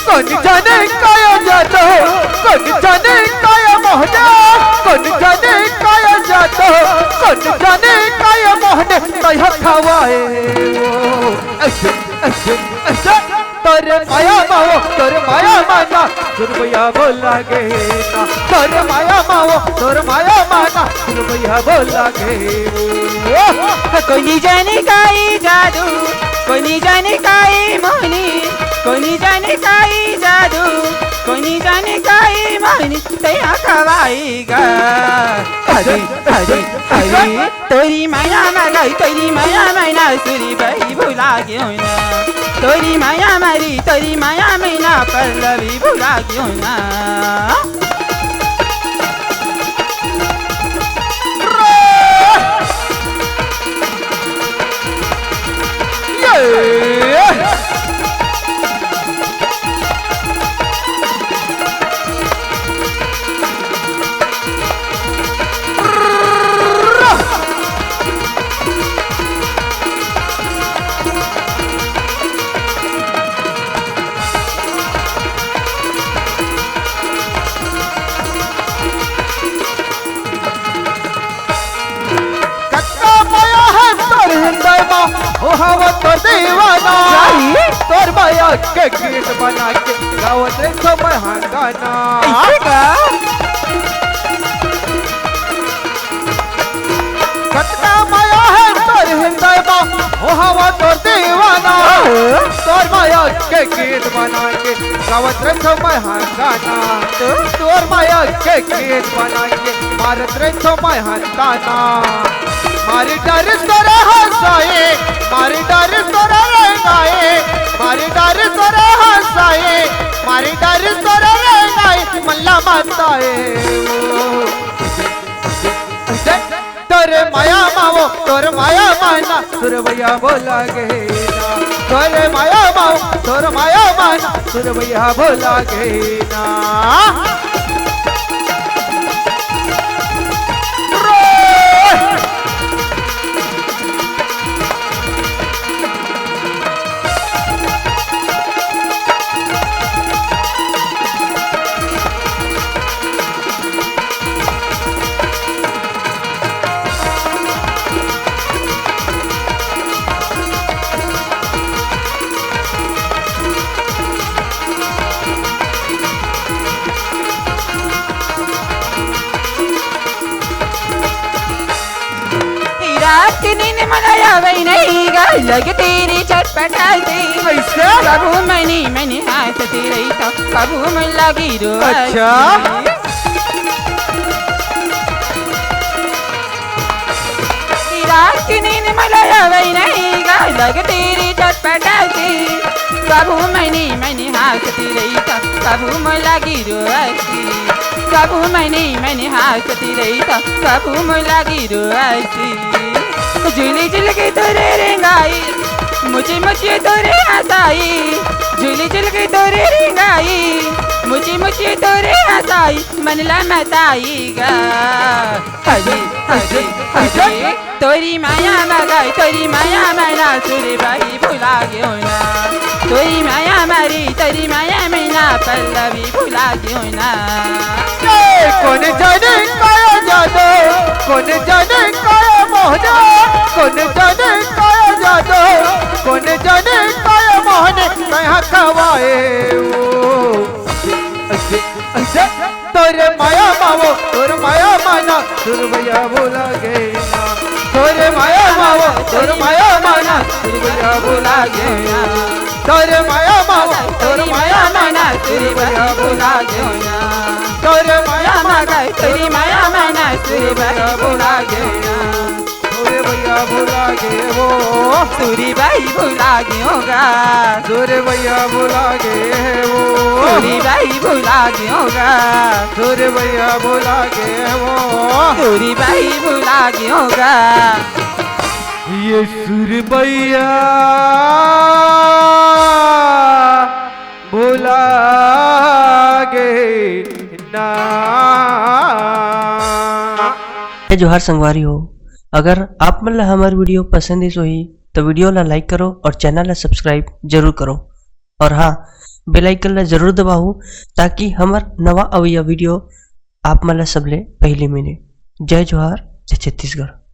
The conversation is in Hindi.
कौन जाने काया जाता हो, कौन जाने काया मोहने, कौन जाने काया जाता हो, कौन जाने काया मोहने तया खवाए वो ऐसे ऐसे ऐसे तोरे माया माओ तोरे माया माना सुरभैया बोला गे ना, तोरे माया माओ तोरे माया माना सुरभैया बोला गे। कोई जाने काई जादू, कोई जाने काई मोहनी, कोई जाने काई जादू, कोई जाने काई मोहनी तया खवाएगा। हरी हरी हरी तोरी माया माई, तोरी माया मैना सुरी भाई भुला क्यों ना, तोरी माया मारी तोरी माया मैना पल्लवी भुला क्यों ना। ओ हवा तो दीवाना तोर माया के गीत बना के गावत रे समय हंगाना। कतना माया है तोर हृदय में ओ हवा तो दीवाना तोर माया के गीत बना के गावत रे समय हंगाना। तोर माया के गीत बना के मारत रे समय हंगाना। मारी डर तोरा हंसाए, मारी डर तोरा रंगाए, मारी डर तोरा हंसाए, मारी डर तोरा रंगाए मल्ला माताए। तोरे माया माओ तोरे माया माना सुरभैया बोला गे ना, तोरे माया माओ तोरे माया माना सुरभैया बोला गे ना। नींद मनाया वही नहीं गा लगे तेरी चटपटाई कबू मैंने हाथ तेरे तो कबू मैं लगी रो। अच्छा रात की नींद मनाया वही नहीं गा लगे तेरी चटपटाई कबू मैंने हाथ तेरे तो कबू मैं लगी रो। कबू मैंने हाथ तेरे तो कबू मैं लगी रो। झूली झूल के तोरे रेंगाई मुझे मुझे तोरे हंसाई, झूली झूल के तोरे रेंगाई मुझे मुझे तोरे हंसाई मन ला मताईगा। हजी हजी हजी तोरी माया मगाई तोरी माया मैना सुरे भाई भुला क्यों ना, तोरी माया मारी तोरी माया मैना पल्लवी भुला क्यों ना। कौन जाने काया जादो, कौन जाने काया मोहने, कौन जाने काया जादो, कौन जाने काया मोहने कहाँ खवाए वो ऐसे ऐसे। तोरे माया मावो तोरे माया माना सुरभैया बोला गे ना, तोरे माया मावो तोरे माया माना सुरभैया बोला गे ना, तोरे माया मावो तोरे माया माना सुरभैया बोला गे ना, तोरे माया माना तेरी माया माना सुरभैया बोला गे ना। तोरे भैया बोला गे वो सूरी भाई भुला होगा, तोरे भैया बोला गे वो सूरी भाई भुला होगा, तोरे भैया बोला गे वो सूरी भाई भुला होगा। ये सुरभैया बोला गे ना। जोहार संगवारी हो, अगर आप मन ला हमार वीडियो पसंद ही तो वीडियो ला लाइक करो और चैनल ला सब्सक्राइब जरूर करो। और हाँ, बेल आइकन ला जरूर दबाओ ताकि हमार नवा अवैया वीडियो आप मन ला सबले पहले मिले। जय जोहार, जय छत्तीसगढ़।